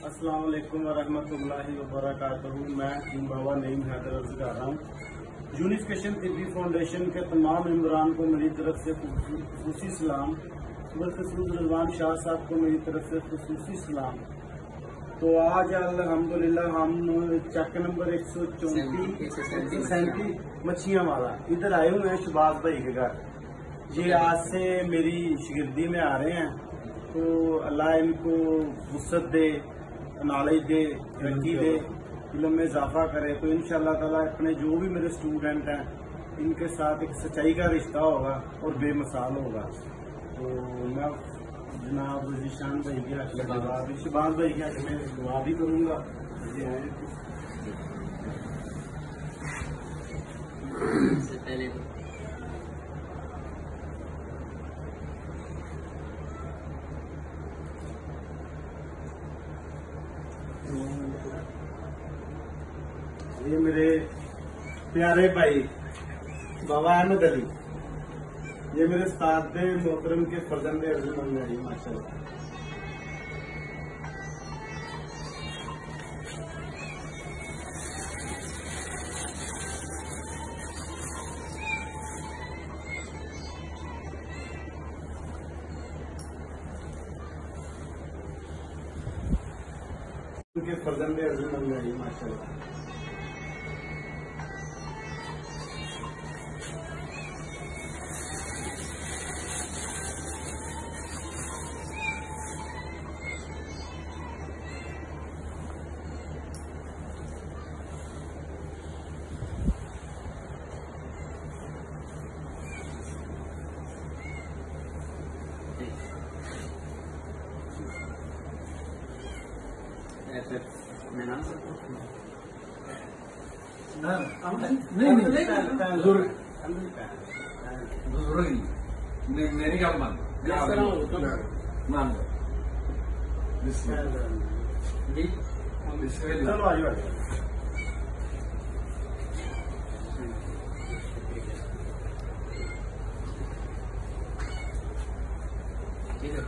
अस्सलाम वालेकुम वरहमतुल्लाहि वबरकातुहू। मैं हकीम बाबा नईम हैदर अर्ज कर रहा हूँ। यूनिफिकेशन तिब्बी फाउंडेशन के तमाम मेंबरान को मेरी तरफ से खुसूसी सलाम। रिजवान शाह साहब को मेरी तरफ से खुसूसी सलाम। तो आज अल्हम्दुलिल्लाह हम चक नंबर 137 मच्छियां वाला इधर आए हुए हैं शहबाज भाई के घर। ये आज से मेरी शिगिर्दी में आ रहे हैं, तो अल्लाह इनको वुसअत दे, नॉलेज दे, तरक्की दे, इल्म में इजाफा करे। तो इंशाअल्लाह ताला अपने जो भी मेरे स्टूडेंट हैं इनके साथ एक सच्चाई का रिश्ता होगा और बेमिसाल होगा। तो मैं जनाब जीशान भाई के शहबाज भाई के हक में दुआ भी करूँगा। पहले ये मेरे प्यारे भाई बाबा अहमद अली, ये मेरे उस्ताद मोहतरम के फर्जंद अर्जुमंद है माशाल्लाह। उनके फर्जंद अर्जुमंद है माशाल्लाह। मैं नाम नहीं मेरी क्या मान मान चलो आइए ठीक है।